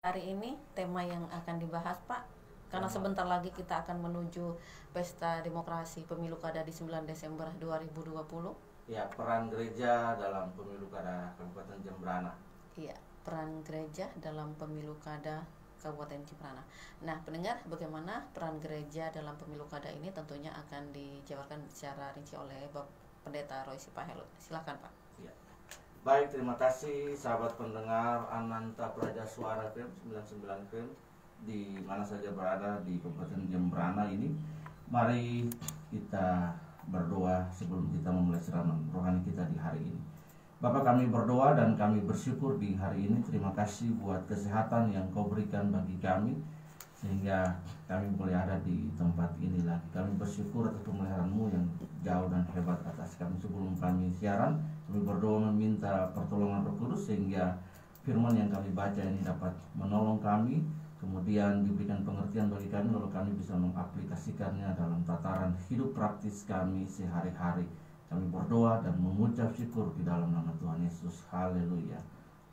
Hari ini tema yang akan dibahas Pak, karena sebentar lagi kita akan menuju pesta demokrasi pemilu kada di 9 Desember 2020. Ya, peran gereja dalam pemilu kada Kabupaten Jembrana. Iya, peran gereja dalam pemilu kada Kabupaten Jembrana. Nah, pendengar, bagaimana peran gereja dalam pemilu kada ini tentunya akan dijabarkan secara rinci oleh Bapak Pendeta Roy Sipahelo. Silakan Pak. Ya. Baik, terima kasih sahabat pendengar Ananta Praja Suara FM 99 FM di mana saja berada di Kabupaten Jembrana ini. Mari kita berdoa sebelum kita memulai siraman rohani kita di hari ini. Bapa, kami berdoa dan kami bersyukur di hari ini. Terima kasih buat kesehatan yang Kau berikan bagi kami sehingga kami boleh ada di tempat ini lagi. Kami bersyukur atas pemeliharaan-Mu yang jauh dan hebat atas kami. Sebelum kami siaran, kami berdoa meminta pertolongan Roh Kudus sehingga firman yang kami baca ini dapat menolong kami, kemudian diberikan pengertian bagi kami, lalu kami bisa mengaplikasikannya dalam tataran hidup praktis kami sehari-hari. Kami berdoa dan mengucap syukur di dalam nama Tuhan Yesus. Haleluya.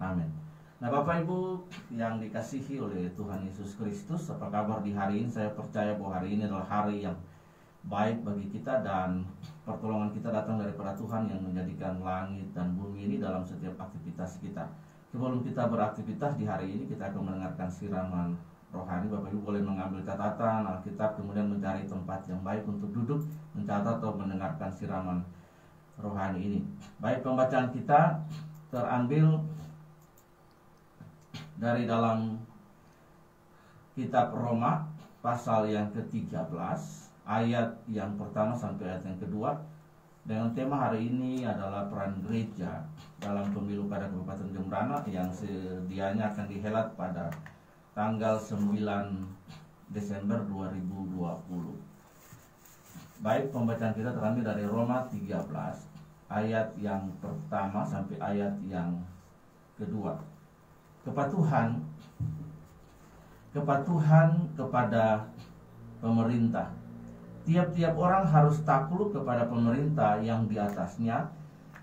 Amin. Nah, Bapak Ibu yang dikasihi oleh Tuhan Yesus Kristus, apa kabar di hari ini? Saya percaya bahwa hari ini adalah hari yang baik bagi kita dan pertolongan kita datang daripada Tuhan yang menjadikan langit dan bumi ini dalam setiap aktivitas kita. Sebelum kita beraktivitas di hari ini, kita akan mendengarkan siraman rohani. Bapak Ibu boleh mengambil catatan Alkitab, kemudian mencari tempat yang baik untuk duduk, mencatat atau mendengarkan siraman rohani ini. Baik, pembacaan kita terambil dari dalam kitab Roma pasal yang ke-13 ayat yang pertama sampai ayat yang kedua, dengan tema hari ini adalah peran gereja dalam pemilu kada Kabupaten Jembrana yang sedianya akan dihelat pada tanggal 9 Desember 2020. Baik, pembacaan kita terambil dari Roma 13 ayat yang pertama sampai ayat yang kedua. Kepatuhan kepada pemerintah. Tiap-tiap orang harus takluk kepada pemerintah yang di atasnya,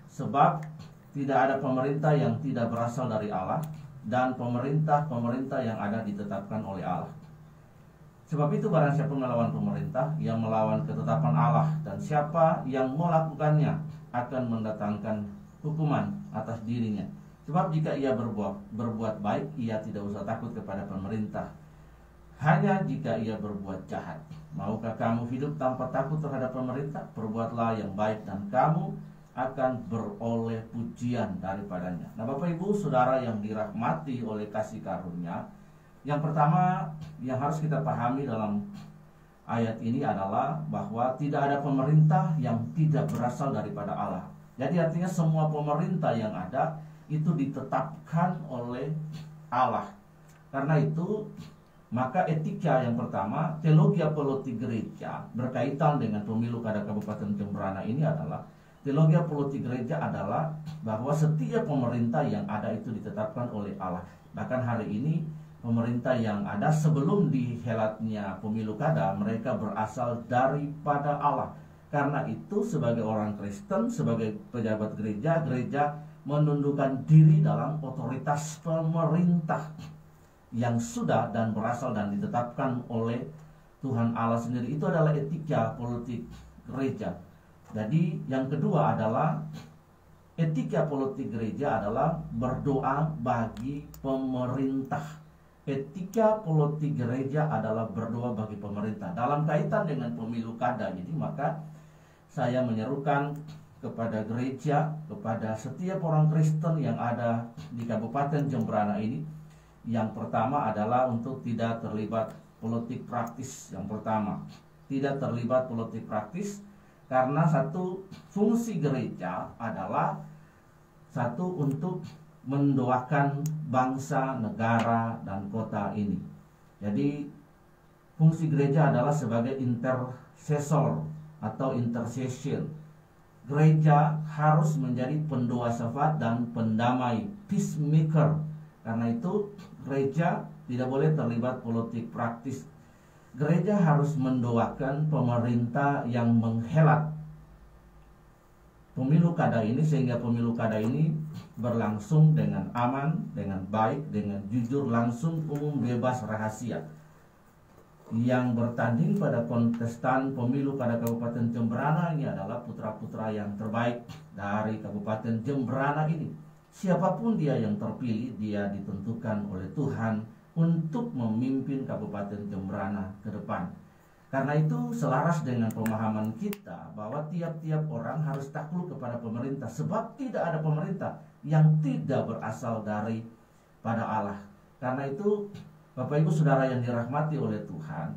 sebab tidak ada pemerintah yang tidak berasal dari Allah, dan pemerintah yang ada ditetapkan oleh Allah. Sebab itu barang siapa melawan pemerintah, yang melawan ketetapan Allah, dan siapa yang melakukannya akan mendatangkan hukuman atas dirinya. Sebab jika ia berbuat baik, ia tidak usah takut kepada pemerintah. Hanya jika ia berbuat jahat. Maukah kamu hidup tanpa takut terhadap pemerintah? Perbuatlah yang baik dan kamu akan beroleh pujian daripadanya. Nah, Bapak Ibu Saudara yang dirahmati oleh kasih karunia, yang pertama yang harus kita pahami dalam ayat ini adalah bahwa tidak ada pemerintah yang tidak berasal daripada Allah. Jadi artinya semua pemerintah yang ada itu ditetapkan oleh Allah. Karena itu maka etika yang pertama, teologi apologetik gereja berkaitan dengan pemilu kada Kabupaten Jembrana ini adalah teologi apologetik gereja adalah bahwa setiap pemerintah yang ada itu ditetapkan oleh Allah. Bahkan hari ini pemerintah yang ada sebelum dihelatnya pemilu kada, mereka berasal daripada Allah. Karena itu sebagai orang Kristen, sebagai pejabat gereja, gereja menundukkan diri dalam otoritas pemerintah yang sudah dan berasal dan ditetapkan oleh Tuhan Allah sendiri. Itu adalah etika politik gereja. Jadi yang kedua adalah etika politik gereja adalah berdoa bagi pemerintah. Etika politik gereja adalah berdoa bagi pemerintah dalam kaitan dengan pemilu kada. Jadi maka saya menyerukan kepada gereja, kepada setiap orang Kristen yang ada di Kabupaten Jembrana ini, yang pertama adalah untuk tidak terlibat politik praktis. Yang pertama, tidak terlibat politik praktis, karena satu fungsi gereja adalah satu untuk mendoakan bangsa, negara, dan kota ini. Jadi fungsi gereja adalah sebagai intercessor atau intercession. Gereja harus menjadi pendoa syafaat dan pendamai, peacemaker. Karena itu gereja tidak boleh terlibat politik praktis. Gereja harus mendoakan pemerintah yang menghelat pemilu kada ini, sehingga pemilu kada ini berlangsung dengan aman, dengan baik, dengan jujur, langsung, umum, bebas, rahasia. Yang bertanding pada kontestan pemilu pada Kabupaten Jemberana ini adalah putra-putra yang terbaik dari Kabupaten Jemberana ini. Siapapun dia yang terpilih, dia ditentukan oleh Tuhan untuk memimpin Kabupaten Jemberana ke depan. Karena itu selaras dengan pemahaman kita bahwa tiap-tiap orang harus takluk kepada pemerintah, sebab tidak ada pemerintah yang tidak berasal dari pada Allah. Karena itu Bapak Ibu Saudara yang dirahmati oleh Tuhan,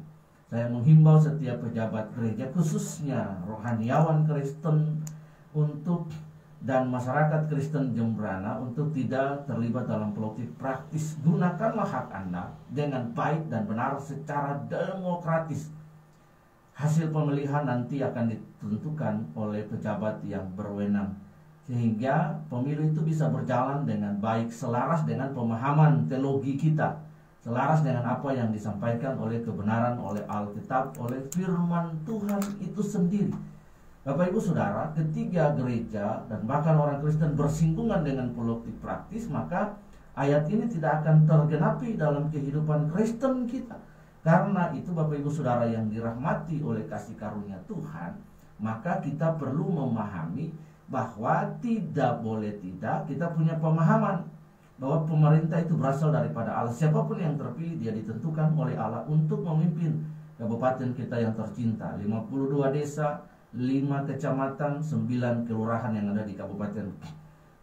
saya menghimbau setiap pejabat gereja, khususnya rohaniawan Kristen dan masyarakat Kristen Jemberana, untuk tidak terlibat dalam politik praktis. Gunakanlah hak Anda dengan baik dan benar secara demokratis. Hasil pemilihan nanti akan ditentukan oleh pejabat yang berwenang, sehingga pemilu itu bisa berjalan dengan baik, selaras dengan pemahaman teologi kita, selaras dengan apa yang disampaikan oleh kebenaran, oleh Alkitab, oleh firman Tuhan itu sendiri. Bapak Ibu Saudara, ketika gereja dan bahkan orang Kristen bersinggungan dengan politik praktis, maka ayat ini tidak akan tergenapi dalam kehidupan Kristen kita. Karena itu Bapak Ibu Saudara yang dirahmati oleh kasih karunia Tuhan, maka kita perlu memahami bahwa tidak boleh tidak kita punya pemahaman bahwa pemerintah itu berasal daripada Allah. Siapapun yang terpilih, dia ditentukan oleh Allah untuk memimpin kabupaten kita yang tercinta, 52 desa, 5 kecamatan, 9 kelurahan yang ada di Kabupaten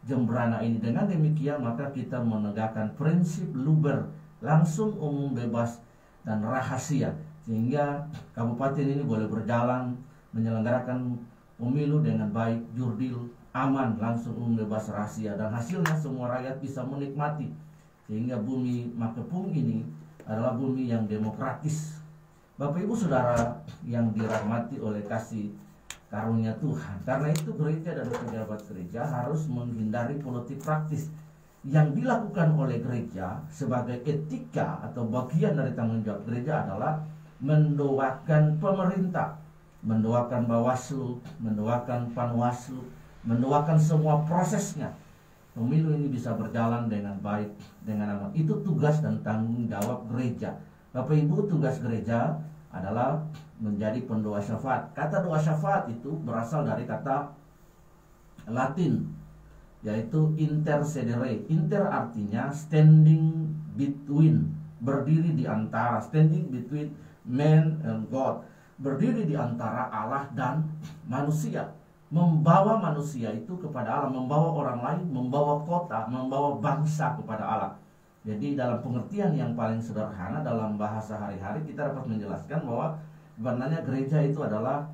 Jemberana ini. Dengan demikian maka kita menegakkan prinsip luber, langsung, umum, bebas, dan rahasia, sehingga kabupaten ini boleh berjalan menyelenggarakan pemilu dengan baik, jurdil, aman, langsung, umum, bebas, rahasia, dan hasilnya semua rakyat bisa menikmati, sehingga bumi Makepung ini adalah bumi yang demokratis. Bapak Ibu Saudara yang dirahmati oleh kasih karunia Tuhan, karena itu gereja dan pejabat gereja harus menghindari politik praktis. Yang dilakukan oleh gereja sebagai etika atau bagian dari tanggung jawab gereja adalah mendoakan pemerintah, mendoakan Bawaslu, mendoakan Panwaslu, mendoakan semua prosesnya. Pemilu ini bisa berjalan dengan baik, dengan aman. Itu tugas dan tanggung jawab gereja. Bapak Ibu, tugas gereja adalah menjadi pendoa syafaat. Kata doa syafaat itu berasal dari kata Latin, yaitu intercedere. Inter artinya standing between, berdiri di antara, standing between man and God, berdiri di antara Allah dan manusia, membawa manusia itu kepada Allah, membawa orang lain, membawa kota, membawa bangsa kepada Allah. Jadi dalam pengertian yang paling sederhana, dalam bahasa hari-hari kita dapat menjelaskan bahwa sebenarnya gereja itu adalah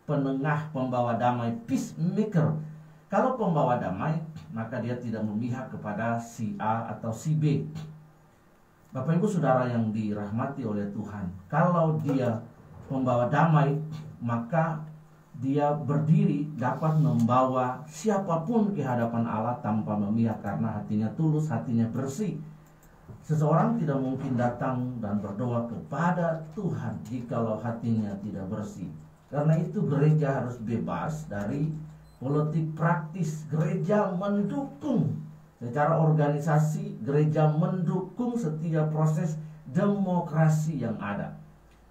penengah, pembawa damai, peacemaker. Kalau pembawa damai, maka dia tidak memihak kepada si A atau si B. Bapak Ibu Saudara yang dirahmati oleh Tuhan, kalau dia pembawa damai, maka dia berdiri dapat membawa siapapun ke hadapan Allah tanpa memihak, karena hatinya tulus, hatinya bersih. Seseorang tidak mungkin datang dan berdoa kepada Tuhan jikalau hatinya tidak bersih. Karena itu gereja harus bebas dari politik praktis. Gereja mendukung secara organisasi, gereja mendukung setiap proses demokrasi yang ada.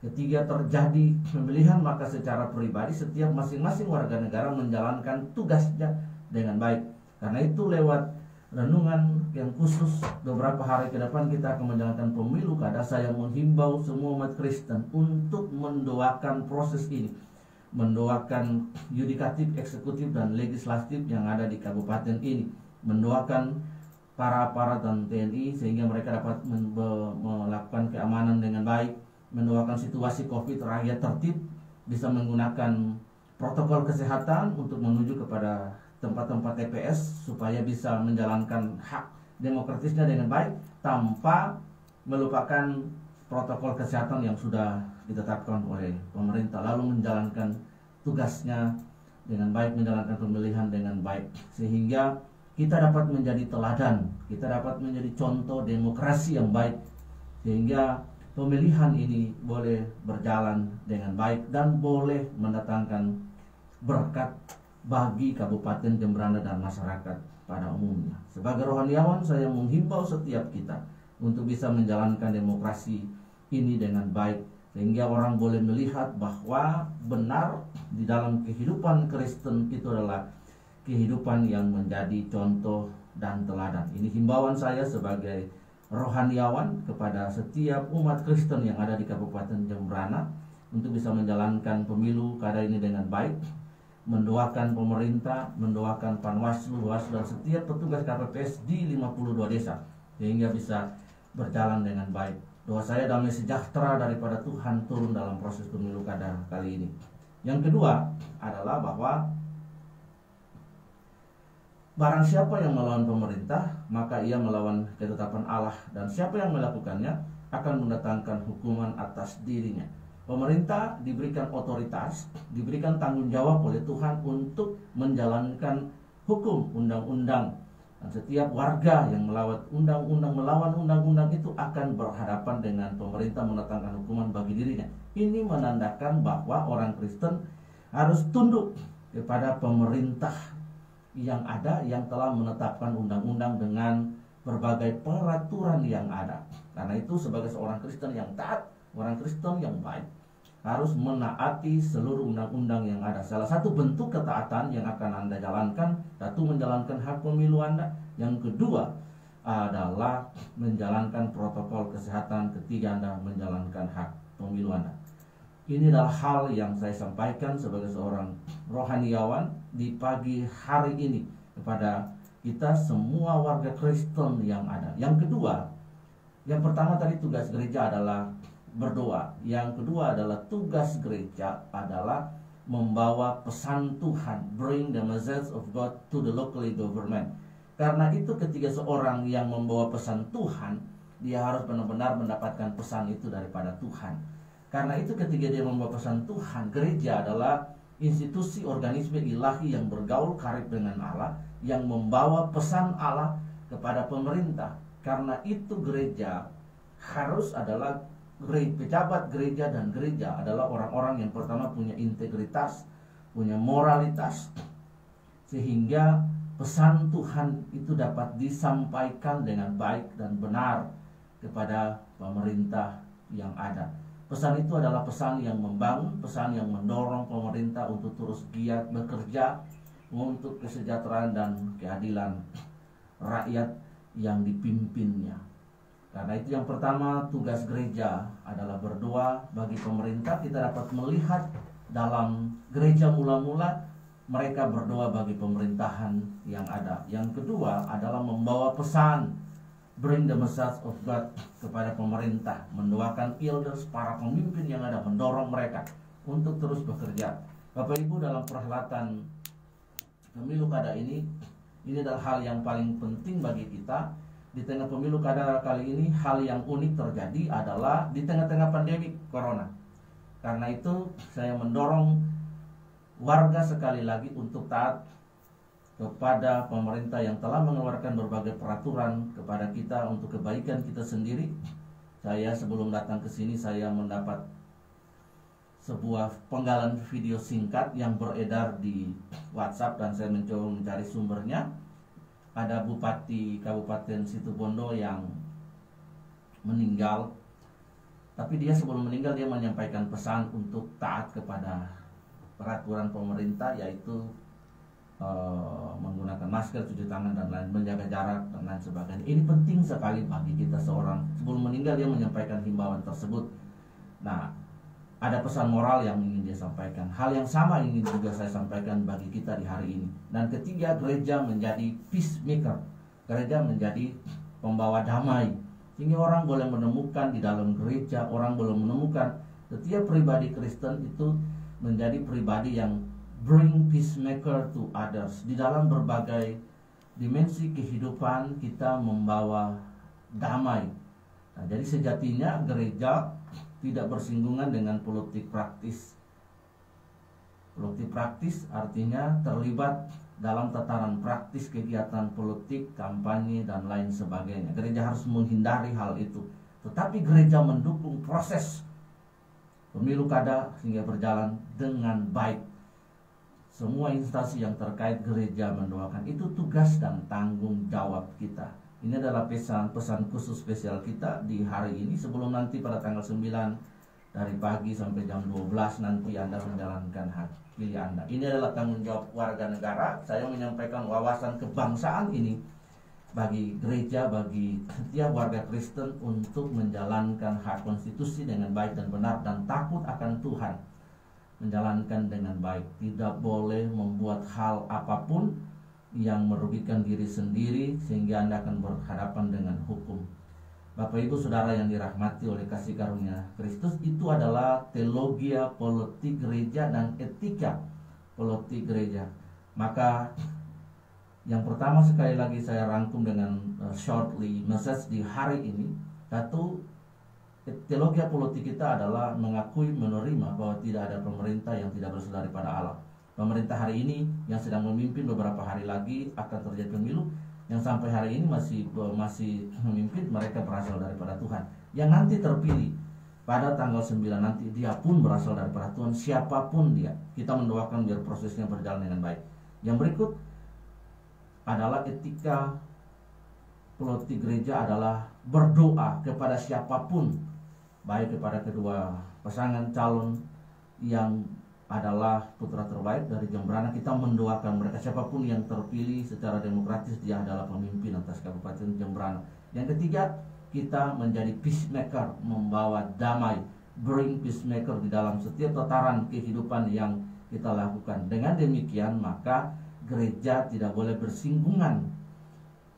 Ketika terjadi pemilihan, maka secara pribadi setiap masing-masing warga negara menjalankan tugasnya dengan baik. Karena itu lewat renungan yang khusus beberapa hari ke depan kita akan menjalankan pemilu kada, saya menghimbau semua umat Kristen untuk mendoakan proses ini, mendoakan yudikatif, eksekutif, dan legislatif yang ada di kabupaten ini, mendoakan para aparat dan TNI sehingga mereka dapat melakukan keamanan dengan baik, mendoakan situasi COVID rakyat tertib, bisa menggunakan protokol kesehatan untuk menuju kepada tempat-tempat TPS supaya bisa menjalankan hak demokratisnya dengan baik tanpa melupakan protokol kesehatan yang sudah ditetapkan oleh pemerintah, lalu menjalankan tugasnya dengan baik, menjalankan pemilihan dengan baik, sehingga kita dapat menjadi teladan, kita dapat menjadi contoh demokrasi yang baik, sehingga pemilihan ini boleh berjalan dengan baik dan boleh mendatangkan berkat bagi Kabupaten Jemberana dan masyarakat pada umumnya. Sebagai rohaniawan, saya menghimbau setiap kita untuk bisa menjalankan demokrasi ini dengan baik, sehingga orang boleh melihat bahwa benar di dalam kehidupan Kristen itu adalah kehidupan yang menjadi contoh dan teladan. Ini himbauan saya sebagai rohaniawan kepada setiap umat Kristen yang ada di Kabupaten Jemberana untuk bisa menjalankan pemilu kada ini dengan baik, mendoakan pemerintah, mendoakan Panwaslu, Bawaslu dan setiap petugas KPPS di 52 desa sehingga bisa berjalan dengan baik. Doa saya damai sejahtera daripada Tuhan turun dalam proses pemilu kada kali ini. Yang kedua adalah bahwa barang siapa yang melawan pemerintah, maka ia melawan ketetapan Allah, dan siapa yang melakukannya akan mendatangkan hukuman atas dirinya. Pemerintah diberikan otoritas, diberikan tanggung jawab oleh Tuhan untuk menjalankan hukum, undang-undang. Dan setiap warga yang melawan undang-undang itu akan berhadapan dengan pemerintah mendatangkan hukuman bagi dirinya. Ini menandakan bahwa orang Kristen harus tunduk kepada pemerintah yang ada, yang telah menetapkan undang-undang dengan berbagai peraturan yang ada. Karena itu sebagai seorang Kristen yang taat, orang Kristen yang baik harus menaati seluruh undang-undang yang ada. Salah satu bentuk ketaatan yang akan Anda jalankan, satu menjalankan hak pemilu Anda, yang kedua adalah menjalankan protokol kesehatan, ketiga Anda menjalankan hak pemilu Anda. Ini adalah hal yang saya sampaikan sebagai seorang rohaniawan di pagi hari ini kepada kita semua warga Kristen yang ada. Yang kedua, yang pertama tadi tugas gereja adalah berdoa. Yang kedua adalah tugas gereja adalah membawa pesan Tuhan, bring the message of God to the local government. Karena itu ketika seorang yang membawa pesan Tuhan, dia harus benar-benar mendapatkan pesan itu daripada Tuhan. Karena itu ketika dia membawa pesan Tuhan, gereja adalah institusi organisme ilahi yang bergaul karib dengan Allah, yang membawa pesan Allah kepada pemerintah. Karena itu gereja harus adalah pejabat gereja, dan gereja adalah orang-orang yang pertama punya integritas, punya moralitas, sehingga pesan Tuhan itu dapat disampaikan dengan baik dan benar kepada pemerintah yang ada. Pesan itu adalah pesan yang membangun, pesan yang mendorong pemerintah untuk terus giat bekerja untuk kesejahteraan dan keadilan rakyat yang dipimpinnya. Karena itu yang pertama tugas gereja adalah berdoa bagi pemerintah. Kita dapat melihat dalam gereja mula-mula mereka berdoa bagi pemerintahan yang ada. Yang kedua adalah membawa pesan, bring the message of God kepada pemerintah, mendoakan elders, para pemimpin yang ada, mendorong mereka untuk terus bekerja. Bapak Ibu, dalam perhelatan pemilu kada ini adalah hal yang paling penting bagi kita. Di tengah pemilu kada kali ini, hal yang unik terjadi adalah di tengah-tengah pandemi corona. Karena itu saya mendorong warga sekali lagi untuk taat kepada pemerintah yang telah mengeluarkan berbagai peraturan kepada kita untuk kebaikan kita sendiri. Saya sebelum datang ke sini saya mendapat sebuah penggalan video singkat yang beredar di WhatsApp dan saya mencoba mencari sumbernya. Ada Bupati Kabupaten Situbondo yang meninggal, tapi dia sebelum meninggal dia menyampaikan pesan untuk taat kepada peraturan pemerintah, yaitu menggunakan masker, cuci tangan dan lain, menjaga jarak dan lain sebagainya. Ini penting sekali bagi kita seorang. Sebelum meninggal dia menyampaikan himbauan tersebut. Nah, ada pesan moral yang ingin dia sampaikan. Hal yang sama ingin juga saya sampaikan bagi kita di hari ini. Dan ketiga, gereja menjadi peacemaker. Gereja menjadi pembawa damai. Sehingga orang boleh menemukan di dalam gereja, orang boleh menemukan setiap pribadi Kristen itu menjadi pribadi yang bring peacemaker to others. Di dalam berbagai dimensi kehidupan kita membawa damai. Nah, jadi sejatinya gereja tidak bersinggungan dengan politik praktis. Politik praktis artinya terlibat dalam tataran praktis kegiatan politik, kampanye dan lain sebagainya. Gereja harus menghindari hal itu. Tetapi gereja mendukung proses pemilu kada sehingga berjalan dengan baik. semua instansi yang terkait gereja mendoakan. Itu tugas dan tanggung jawab kita. Ini adalah pesan khusus spesial kita di hari ini, sebelum nanti pada tanggal 9 dari pagi sampai jam 12 nanti Anda menjalankan hak pilih Anda. Ini adalah tanggung jawab warga negara. Saya menyampaikan wawasan kebangsaan ini bagi gereja, bagi setiap warga Kristen untuk menjalankan hak konstitusi dengan baik dan benar dan takut akan Tuhan. Menjalankan dengan baik, tidak boleh membuat hal apapun yang merugikan diri sendiri sehingga Anda akan berhadapan dengan hukum. Bapak Ibu Saudara yang dirahmati oleh kasih karunia Kristus, itu adalah teologia politik gereja dan etika politik gereja. Maka yang pertama sekali lagi saya rangkum dengan shortly message di hari ini. Satu, teologi politik kita adalah mengakui, menerima bahwa tidak ada pemerintah yang tidak berasal daripada Allah. Pemerintah hari ini yang sedang memimpin, beberapa hari lagi akan terjadi pemilu, yang sampai hari ini masih memimpin, mereka berasal daripada Tuhan. Yang nanti terpilih pada tanggal 9 nanti, dia pun berasal daripada Tuhan, siapapun dia. Kita mendoakan biar prosesnya berjalan dengan baik. Yang berikut adalah etika politik gereja adalah berdoa kepada siapapun, baik kepada kedua pasangan calon yang adalah putra terbaik dari Jembrana. Kita mendoakan mereka, siapapun yang terpilih secara demokratis, dia adalah pemimpin atas Kabupaten Jembrana. Yang ketiga, kita menjadi peacemaker, membawa damai, bring peacemaker di dalam setiap tataran kehidupan yang kita lakukan. Dengan demikian maka gereja tidak boleh bersinggungan.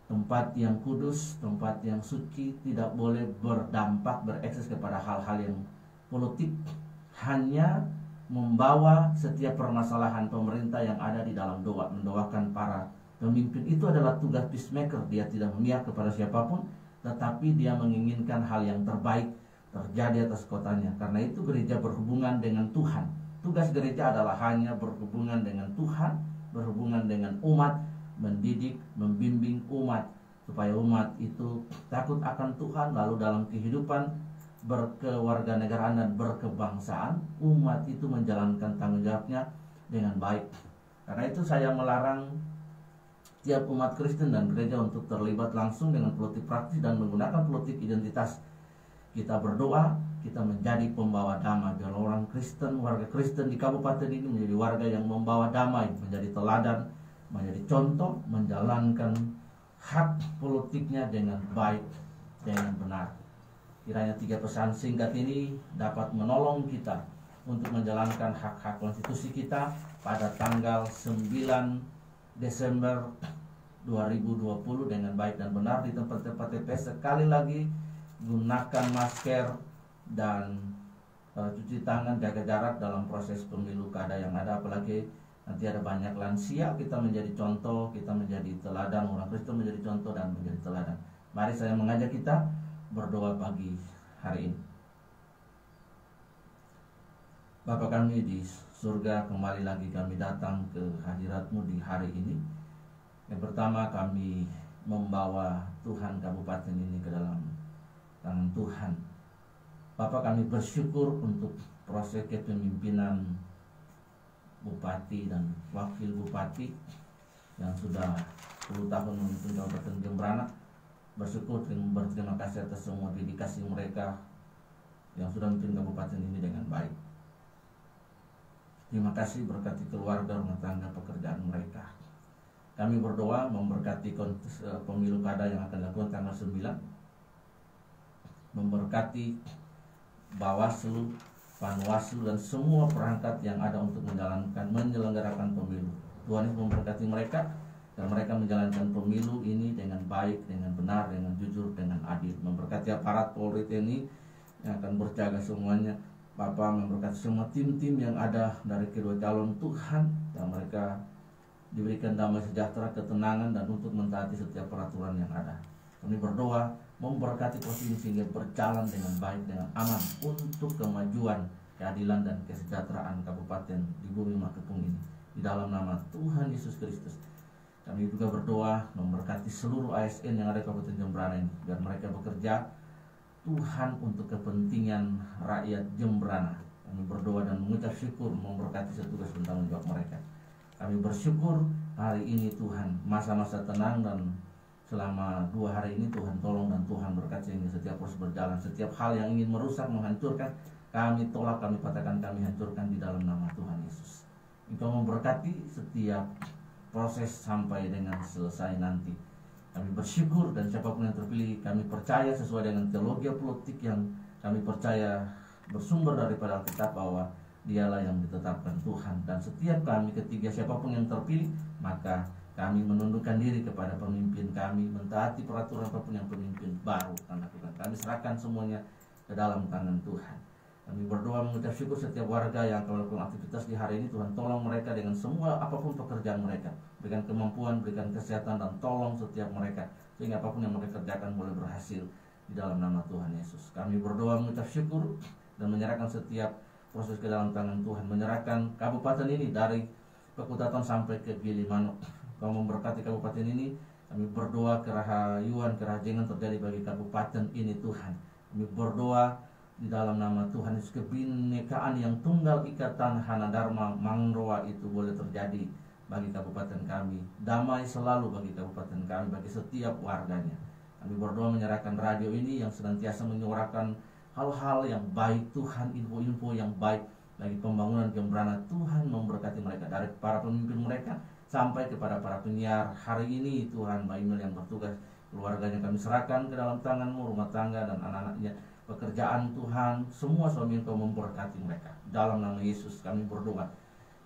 Tempat yang kudus, tempat yang suci tidak boleh berdampak, berekses kepada hal-hal yang politik. Hanya membawa setiap permasalahan pemerintah yang ada di dalam doa, mendoakan para pemimpin. Itu adalah tugas peacemaker. Dia tidak memihak kepada siapapun, tetapi dia menginginkan hal yang terbaik terjadi atas kotanya. Karena itu gereja berhubungan dengan Tuhan. Tugas gereja adalah hanya berhubungan dengan Tuhan, berhubungan dengan umat, mendidik, membimbing umat, supaya umat itu takut akan Tuhan. Lalu dalam kehidupan berkewarganegaraan dan berkebangsaan, umat itu menjalankan tanggung jawabnya dengan baik. Karena itu saya melarang tiap umat Kristen dan gereja untuk terlibat langsung dengan politik praktis dan menggunakan politik identitas. Kita berdoa, kita menjadi pembawa damai, biar orang Kristen, warga Kristen di kabupaten ini menjadi warga yang membawa damai, menjadi teladan, menjadi contoh, menjalankan hak politiknya dengan baik, dengan benar. Kiranya 3 pesan singkat ini dapat menolong kita untuk menjalankan hak-hak konstitusi kita pada tanggal 9 Desember 2020 dengan baik dan benar di tempat-tempat TPS. Sekali lagi, gunakan masker dan cuci tangan, jaga jarak dalam proses pemilu kada yang ada. Apalagi nanti ada banyak lansia, kita menjadi contoh, kita menjadi teladan, orang Kristen menjadi contoh dan menjadi teladan. Mari saya mengajak kita berdoa pagi hari ini. Bapa kami di surga, kembali lagi kami datang ke hadirat-Mu di hari ini. Yang pertama, kami membawa Tuhan kabupaten ini ke dalam tangan Tuhan. Bapa, kami bersyukur untuk proses kepemimpinan Bupati dan Wakil Bupati yang sudah 10 tahun memimpin Kabupaten Jembrana. Bersyukur, berterima kasih atas semua dedikasi mereka yang sudah memimpin kabupaten ini dengan baik. Terima kasih, berkati keluarga, rumah tangga, pekerjaan mereka. Kami berdoa memberkati pemilu kada yang akan dilakukan tanggal 9, memberkati Bawaslu, Panwaslu dan semua perangkat yang ada untuk menyelenggarakan pemilu. Tuhan Yesus memberkati mereka dan mereka menjalankan pemilu ini dengan baik, dengan benar, dengan jujur, dengan adil. Memberkati aparat Polri TNI yang akan berjaga semuanya. Bapak memberkati semua tim-tim yang ada dari kedua calon Tuhan, dan mereka diberikan damai sejahtera, ketenangan, dan untuk mentaati setiap peraturan yang ada. Kami berdoa memberkati posisi sehingga berjalan dengan baik, dengan aman untuk kemajuan, keadilan, dan kesejahteraan kabupaten di bumi Makepung ini. Di dalam nama Tuhan Yesus Kristus. Kami juga berdoa memberkati seluruh ASN yang ada di Kabupaten Jembrana ini, biar mereka bekerja Tuhan untuk kepentingan rakyat Jembrana. Kami berdoa dan mengucap syukur memberkati setugas dan tanggung jawab mereka. Kami bersyukur hari ini Tuhan, masa-masa tenang, dan selama 2 hari ini Tuhan tolong dan Tuhan berkati sehingga setiap proses berjalan. Setiap hal yang ingin merusak, menghancurkan, kami tolak, kami patahkan, kami hancurkan di dalam nama Tuhan Yesus. Engkau memberkati setiap proses sampai dengan selesai nanti. Kami bersyukur, dan siapapun yang terpilih kami percaya sesuai dengan teologi politik yang kami percaya bersumber daripada Alkitab bahwa dialah yang ditetapkan Tuhan. Dan setiap kami ketiga siapapun yang terpilih, maka kami menundukkan diri kepada pemimpin kami, mentaati peraturan apapun yang pemimpin baru akan lakukan. Kami serahkan semuanya ke dalam tangan Tuhan. Kami berdoa mengucap syukur setiap warga yang akan melakukan aktivitas di hari ini. Tuhan tolong mereka dengan semua apapun pekerjaan mereka. Berikan kemampuan, berikan kesehatan, dan tolong setiap mereka sehingga apapun yang mereka kerjakan boleh berhasil di dalam nama Tuhan Yesus. Kami berdoa mengucap syukur dan menyerahkan setiap proses ke dalam tangan Tuhan. Menyerahkan kabupaten ini dari Pekutatan sampai ke Gilimanuk. Kau memberkati kabupaten ini. Kami berdoa kerahayuan, kerajengan terjadi bagi kabupaten ini Tuhan. Kami berdoa di dalam nama Tuhan Yesus, kebinekaan yang tunggal ikatan Hanadharma Mangroa itu boleh terjadi bagi kabupaten kami. Damai selalu bagi kabupaten kami, bagi setiap warganya. Kami berdoa menyerahkan radio ini yang senantiasa menyuarakan hal-hal yang baik Tuhan, info-info yang baik bagi pembangunan Gembrana. Tuhan memberkati mereka, dari para pemimpin mereka sampai kepada para penyiar hari ini. Tuhan, Mbak Imel yang bertugas, keluarganya kami serahkan ke dalam tangan-Mu, rumah tangga dan anak-anaknya, pekerjaan Tuhan, semua suami Engkau memberkati mereka. Dalam nama Yesus kami berdoa,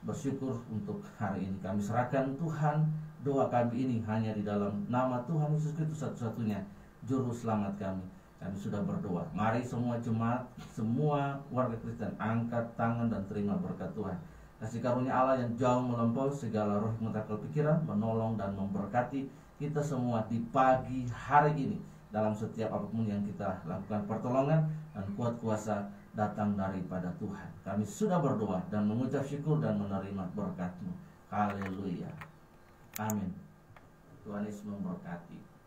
bersyukur untuk hari ini. Kami serahkan Tuhan, doa kami ini hanya di dalam nama Tuhan Yesus Kristus satu-satunya Juru Selamat kami. Kami sudah berdoa. Mari semua jemaat, semua warga Kristen angkat tangan dan terima berkat Tuhan. Kasih karunia Allah yang jauh melampaui segala roh mentakal pikiran, menolong dan memberkati kita semua di pagi hari ini. Dalam setiap apapun yang kita lakukan, pertolongan dan kuat kuasa datang daripada Tuhan. Kami sudah berdoa dan mengucap syukur dan menerima berkat-Mu. Haleluya. Amin. Tuhan Yesus memberkati.